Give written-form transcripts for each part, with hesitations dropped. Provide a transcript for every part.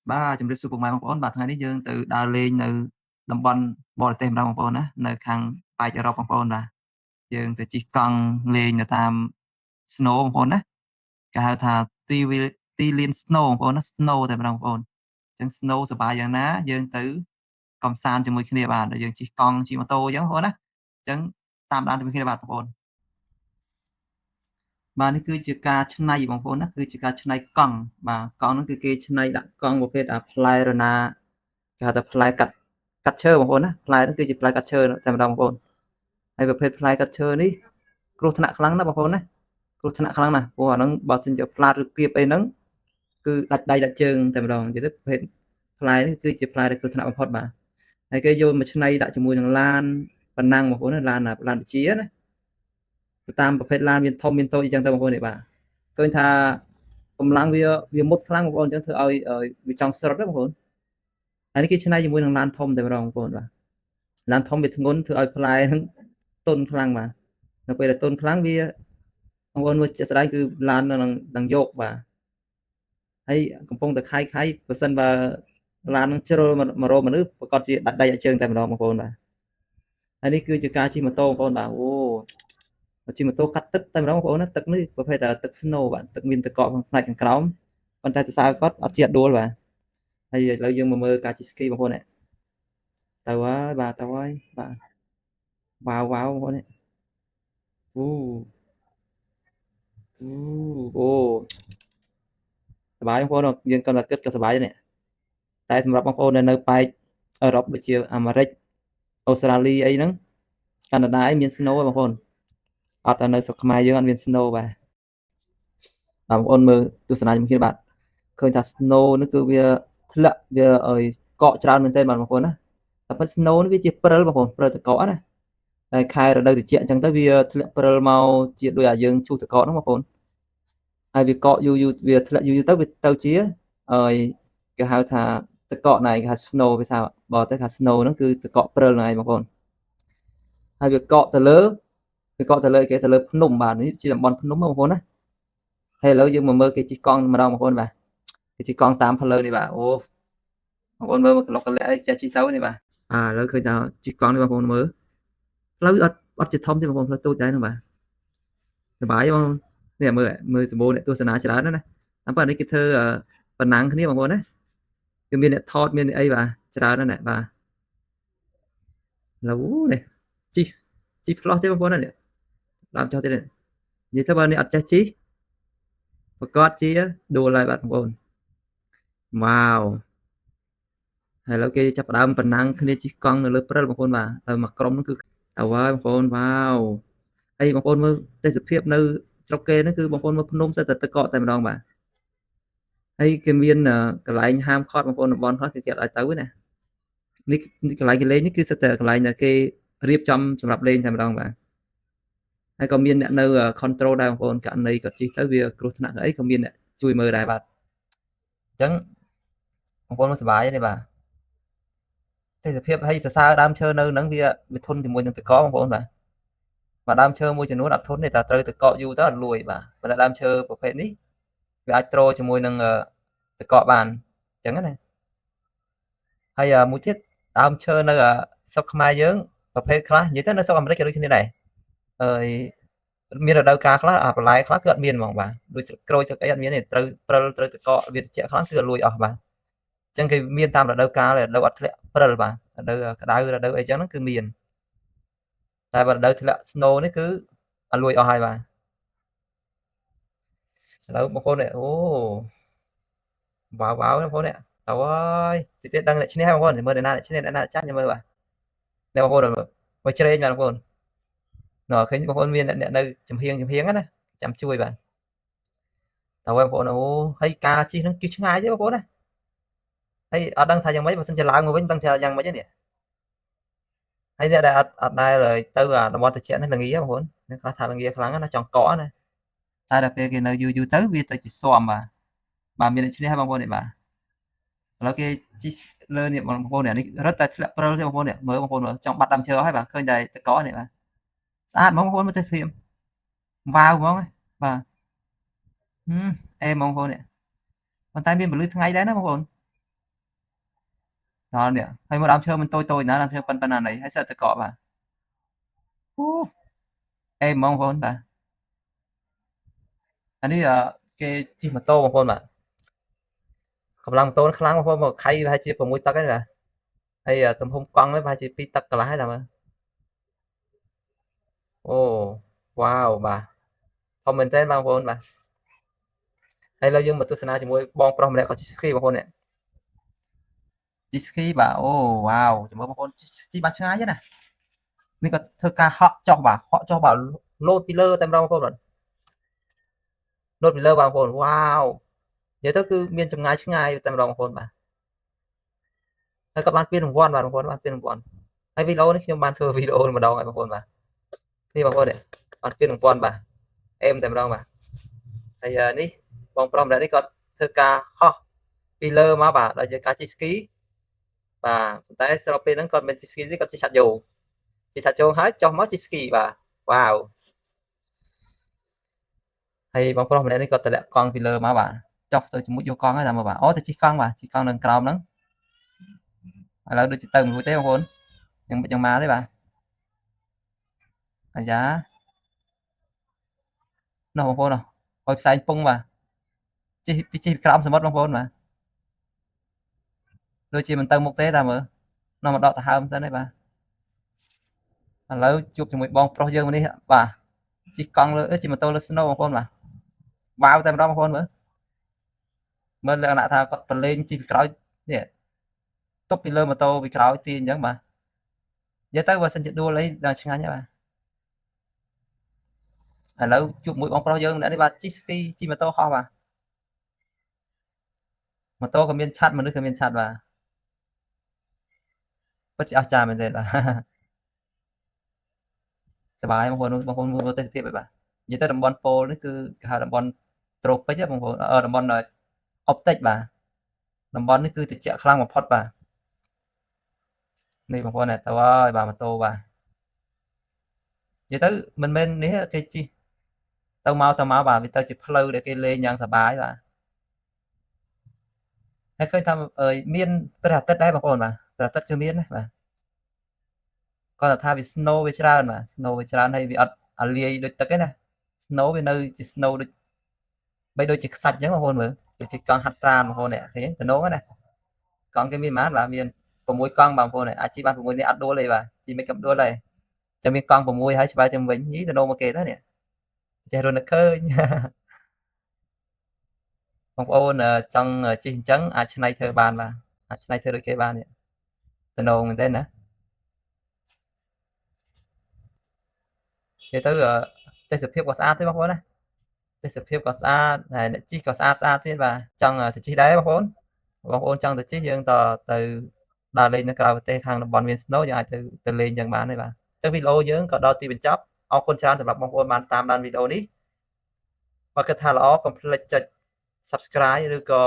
បាទជំរាបសួរពុកម៉ែបងប្អូនបាទថ្ងៃនេះយើងទៅដើរលេងនៅតំបន់បរទេសម្ដងបងប្អូនណានៅខាងប៉ែកអឺរ៉ុបបងប្អូនបាទយើងទៅជិះកង់លេងនៅតាម Snow បងប្អូនណាគេហៅថាទីវាលទីលាន Snow បងប្អូនណា Snow តែម្ដងបងប្អូនអញ្ចឹង Snow សប្បាយយ៉ាងណាយើងទៅកម្សាន្តជាមួយគ្នាបាទយើងជិះកង់ជិះម៉ូតូអញ្ចឹងបងប្អូនណាអញ្ចឹងតាមដានជាមួយគ្នាបាទបងប្អូន បាទនេះគឺជាការច្នៃបងប្អូនណាគឺជាការច្នៃកង់បាទកង់ហ្នឹងគឺគេច្នៃដាក់កង់ប្រភេទផ្លែរណាគេហៅថាផ្លែកាត់ឈើបងប្អូនណាផ្លែហ្នឹងគឺជាផ្លែកាត់ឈើតែម្ដងបងប្អូនហើយប្រភេទផ្លែកាត់ឈើនេះគ្រោះថ្នាក់ខ្លាំងណាស់បងប្អូនណាគ្រោះថ្នាក់ខ្លាំងណាស់ព្រោះអាហ្នឹងបើសិនជាផ្លាតឬគៀបអីហ្នឹងគឺដាច់ដៃដាច់ជើងតែម្ដងនិយាយទៅប្រភេទផ្លែនេះគឺជាផ្លែដែលគ្រោះថ្នាក់បំផុតបាទហើយគេយកមកច្នៃដាក់ជាមួយនឹងឡានប៉ណ្ណាំងបងប្អូនណាឡានបជាណាទៅតាមប្រភេទឡានមានធំមានតូចអញ្ចឹងទៅបងប្អូននេះបាទឃើញថាកម្លាំងវាមុតខ្លាំងបងប្អូនអញ្ចឹងធ្វើឲ្យវាចង់ស្រុតណាបងប្អូនហើយនេះគេច្នៃជាមួយនឹងឡានធំតែម្ដងបងប្អូនបាទឡានធំវាធ្ងន់ធ្វើឲ្យផ្លែហ្នឹងទន់ខ្លាំងបាទនៅពេលដែលទន់ខ្លាំងវាបងប្អូនមើលជាក់ស្ដែងគឺឡាននឹងយកបាទហើយកំពុងតែខៃបើសិនបើឡាននឹងជ្រុលមករកមនុស្សប្រកាសជាដាច់ដៃដាច់ជើងតែម្ដងបងប្អូនបាទហើយនេះគឺជាការជិះម៉ូតូបងប្អូនបាទអូជិះម៉ូតូកាត់ទឹកតែម្ដងបងប្អូនណាទឹកនេះប្រភេទទឹក snow បាទទឹកមានទឹកកកផ្នែកខាងក្រោមប៉ុន្តែសរសើរគាត់អត់ជាដួលបាទហើយឥឡូវយើងមកមើលការជិះស្គីបងប្អូននេះទៅហើយបាទទៅហើយបាទវ៉ាវវ៉ាវបងប្អូននេះអូអូសប្បាយបងប្អូនយើងគាត់តែគិតក៏សប្បាយដែរនេះតែសម្រាប់បងប្អូនដែលនៅប៉ែកអឺរ៉ុបដូចជាអាមេរិកអូស្ត្រាលីអីហ្នឹងកាណាដាអីមាន snow ទេបងប្អូនអត់តែនៅស្រុកខ្មែរយើងអត់មាន snow បាទបងប្អូនមើលទស្សនាជាមួយគ្នាបាទឃើញថា snow នេះគឺវាធ្លាក់វាឲ្យកកច្រើនមែនទែនបាទបងប្អូនណាតែពិត snow នេះវាជាព្រិលបងប្អូនព្រិលទឹកកកណាតែខែរដូវត្រជាក់អញ្ចឹងទៅវាធ្លាក់ព្រិលមកជាដូចអាយើងឈូសទឹកកកហ្នឹងបងប្អូនហើយវាកកយូរវាធ្លាក់យូរទៅវាទៅជាហើយគេហៅថាទឹកកកណៃគេហៅ snow ភាសាបរទេសគេហៅ snow ហ្នឹងគឺទឹកកកព្រិលហ្នឹងឯងបងប្អូនហើយវាកកទៅលើគេទៅលើភ្នំបាទនេះជាតំបន់ភ្នំបងប្អូនណាហើយឥឡូវយើងមកមើលគេជិះកង់ម្ដងបងប្អូនបាទគេជិះកង់តាមផ្លូវនេះបាទអូបងប្អូនមើលក្លុកក្លែកចេះជិះទៅនេះបាទឥឡូវឃើញថាជិះកង់នេះបងប្អូនមើលផ្លូវអត់ជាធំទេបងប្អូនផ្លូវតូចដែរហ្នឹងបាទសប្បាយបងនេះមើលសម្បូរអ្នកទស្សនាច្រើនណាស់តាមពិតនេះគេធ្វើប៉ុណ្ណឹងគ្នាបងប្អូនណាគឺមានអ្នកថតមានអីបាទច្រើនណាស់បាទឥឡូវនេះជិះផ្លោះទេបងប្អូនណានេះដើមចុះទេនិយាយទៅបើនេះអត់ចេះជិះប្រកាសជាដួលហើយបាទបងប្អូនវ៉ាវហើយឥឡូវគេចាប់ផ្ដើមប៉ុណ្ណឹងគ្នាជិះកង់នៅលើព្រិលបងប្អូនបាទហើយមកក្រុមនោះគឺទៅហើយបងប្អូនវ៉ាវហើយបងប្អូនមើលទេសភាពនៅស្រុកគេហ្នឹងគឺបងប្អូនមើលភ្នំសិតតែទឹកកកតែម្ដងបាទហើយគេមានកន្លែងហាមឃាត់បងប្អូនតំបន់ខ្លះគេគេអត់ឲ្យទៅទេណានេះកន្លែងគេលេងនេះគឺសិតតែកន្លែងដែលគេរៀបចំសម្រាប់លេងតែម្ដងបាទហើយក៏មានអ្នកនៅ control ដែរបងប្អូនករណីគាត់ជិះទៅវាគ្រោះថ្នាក់អីក៏មានអ្នកជួយមើលដែរបាទអញ្ចឹងបងប្អូនមើលសប្បាយទេបាទទេសភាពហើយសរសើរដើមឈើនៅហ្នឹងវាធន់ជាមួយនឹងទឹកកកបងប្អូនបាទដើមឈើមួយចំនួនអត់ធន់ទេតែត្រូវទឹកកកយូរទៅអត់លួយបាទប៉ុន្តែដើមឈើប្រភេទនេះវាអាចទ្រជាមួយនឹងទឹកកកបានអញ្ចឹងណាហើយមួយទៀតដើមឈើនៅស្រុកខ្មែរយើងប្រភេទខ្លះនិយាយទៅនៅស្រុកអាមេរិកក៏ដូចគ្នាដែរហើយមានរដូវកាលខ្លះបន្លែខ្លះគឺអត់មានហ្មងបាទដូចស្លឹកក្រូចស្លឹកអីអត់មានទេត្រូវព្រិលត្រូវទឹកកកវាត្រជាក់ខ្លាំងគឺអត់លួយអស់បាទអញ្ចឹងគេមានតាមរដូវកាលរដូវអត់ធ្លាក់ព្រិលបាទរដូវក្តៅរដូវអីចឹងហ្នឹងគឺមានតែបើរដូវធ្លាក់ snow នេះគឺអត់លួយអស់ហើយបាទឥឡូវបងប្អូននេះអូវ៉ាវបងប្អូននេះទៅហើយតិចទៀតដឹងអ្នកឈ្នះហើយបងប្អូនមើលអ្នកណាអ្នកឈ្នះអ្នកណាចាញ់ចាំមើលបាទនេះបងប្អូនមើលជ្រែងបាទបងប្អូននោះឃើញបងប្អូនមានអ្នកនៅចំហៀងណាចាំជួយបាទទៅហើយបងប្អូនអូហើយការជិះហ្នឹងជិះឆ្ងាយទេបងប្អូនណាហើយអត់ដឹងថាយ៉ាងម៉េចបើសិនជាឡើងមកវិញដឹងថាយ៉ាងម៉េចទេនេះហើយអ្នកដែលអត់ដែលទៅតំបន់ត្រជាក់នេះល្ងាបងប្អូននេះខ្លះថាល្ងាខ្លាំងណាចង់កកណាតែដល់ពេលគេនៅយូរទៅវាទៅជាស៊ាំបាទមានអ្នកឈ្នះហើយបងប្អូននេះបាទឥឡូវគេជិះលើនេះបងប្អូននេះរត់តែធ្លាក់ព្រិលទេបងប្អូននេះមើលបងប្អូនមើលចង់បាត់ដើមឈើហើយបាទឃើញតែតកកនេះបាទស្អាតហ្មងបងប្អូនមើលទេសភាពវ៉ាវហ្មងបាទអេបងប្អូននេះប៉ុន្តែមានពលឺថ្ងៃដែរណាបងប្អូន ដល់នេះហើយមកដើមឈើមិនតូចៗណាដើមឈើប៉ុណ្ណាណីហើយសិតតែកកបាទអូអេហ្មងបងប្អូនបាទអានេះគេជិះម៉ូតូបងប្អូនបាទកម្លាំងម៉ូតូខ្លាំងបងប្អូនមកខៃប្រហែលជា6តឹកហ្នឹងបាទហើយទំហំកង់ហ្នឹងប្រហែលជា2តឹកកន្លះហើយតាមមើលអូវ៉ាវបាទធំមែនទែនបងប្អូនបាទហើយឥឡូវយើងមកទស្សនាជាមួយបងប្រុសម្នាក់គាត់ជិះស្គីបងប្អូននេះជិះស្គីបាទអូវ៉ាវចាំមើលបងប្អូនជិះបានឆ្ងាយទេណានេះគាត់ធ្វើការហក់ចុះបាទហក់ចុះបាទលោតពីលើតែម្ដងបងប្អូនបាទលោតពីលើបងប្អូនវ៉ាវនិយាយទៅគឺមានចម្ងាយឆ្ងាយតែម្ដងបងប្អូនបាទហើយក៏បានពានរង្វាន់បាទបងប្អូនបានពានរង្វាន់ហើយវីដេអូនេះខ្ញុំបានធ្វើវីដេអូម្ដងហើយបងប្អូនបាទនេះបងប្អូននេះបានពានរង្វាន់បាទអេមតែម្ដងបាទហើយនេះបងប្រុសម្នាក់នេះគាត់ធ្វើការហោះពីលើមកបាទដល់ជាការជិះស្គីបាទប៉ុន្តែស្របពេលហ្នឹងគាត់មិនជិះស្គីទេគាត់ជិះឆាត់យ៉ូហើយចុះមកជិះស្គីបាទវ៉ាវហើយបងប្រុសម្នាក់នេះគាត់តម្លាក់កង់ពីលើមកបាទចុះទៅជាមួយយកកង់ហើយតាមមើលបាទអូទៅជិះកង់បាទជិះកង់នៅក្រោមហ្នឹងឥឡូវដូចទៅមិនរួចទេបងប្អូនยังមកទេបាទអាយ៉ានោះបងប្អូននោះឲ្យផ្សែងពងបាទជិះពីក្រោមសមុទ្របងប្អូនបាទដូចជាមិនទៅមុខទេតាមមើលនោះមកដកដង្ហើមសិនទេបាទឥឡូវជួបជាមួយបងប្រុសយើងនេះបាទជិះកង់លើជិះម៉ូតូលើ snow បងប្អូនបាទវ៉ាវតែម្ដងបងប្អូនមើលលក្ខណៈថាគាត់ប្រឡែងជិះពីក្រោយនេះទប់ពីលើម៉ូតូពីក្រោយទីអញ្ចឹងបាទនិយាយទៅបើសិនជាដួលអីដល់ឆ្ងាញ់ហើយបាទឥឡូវជួបមួយបងប្រុសយើងម្នាក់នេះបាទជិះស្គីជិះម៉ូតូហោះបាទម៉ូតូក៏មានឆាត់មនុស្សក៏មានឆាត់បាទពិតជាអស្ចារ្យមែនទេបាទសប្បាយបងប្អូនមើលទេសភាពហើយបាទនិយាយទៅតំបន់ប៉ូលនេះគឺគេហៅតំបន់ត្រូពិចបងប្អូនតំបន់អុបតិចបាទតំបន់នេះគឺត្រជាក់ខ្លាំងបំផុតបាទនេះបងប្អូនទៅហើយបាទម៉ូតូបាទនិយាយទៅមិនមែននេះគេជិះទៅមកបាទវាទៅជាផ្លូវដែលគេលេងយ៉ាងសប្បាយបាទហើយឃើញថាមានព្រះអាទិត្យដែរបងប្អូនបាទព្រះអាទិត្យគឺមានណាបាទគាត់ថាវា snow វាច្រើនបាទ snow វាច្រើនហើយវាអត់អាលាយដូចទឹកទេណា snow វានៅជា snow ដូចបីដូចជាខ្សាច់អញ្ចឹងបងប្អូនមើលដូចជាកង់ហាត់ប្រាណបងប្អូននេះឃើញតំណងណាកង់គេមានប៉ុន្មានបាទមាន6កង់បងប្អូនអាចជិះបាន6នេះអត់ដួលទេបាទជិះមិនកំដួលទេចាំមានកង់6ហើយច្បាស់ចាំវិញយីតំណងមកគេទៅនេះចេះរត់នឹកឃើញបងប្អូនចង់ជិះអញ្ចឹងអាចឆ្នៃធ្វើបានបាទអាចឆ្នៃធ្វើដូចគេបាននេះតំណងមែនទេណានិយាយទៅទេសភាពក៏ស្អាតទេបងប្អូនណាទេសភាពក៏ស្អាតហើយអ្នកជិះក៏ស្អាតទៀតបាទចង់ទៅជិះដែរបងប្អូនចង់ទៅជិះយើងទៅដើរលេងនៅក្រៅប្រទេសខាងតំបន់មាន snow យើងអាចទៅលេងចឹងបានទេបាទទៅវីដេអូយើងក៏ដល់ទីបញ្ចប់អរគុណច្រើនសម្រាប់បងប្អូនបានតាមដានវីដេអូនេះបើគិតថាល្អកុំភ្លេចចុច subscribe ឬក៏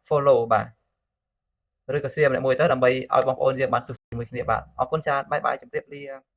follow បាទឬក៏ share ម្នាក់មួយទៅដើម្បីឲ្យបងប្អូនយើងបានទស្សនាជាមួយគ្នាបាទអរគុណច្រើនបាយបាយជម្រាបលា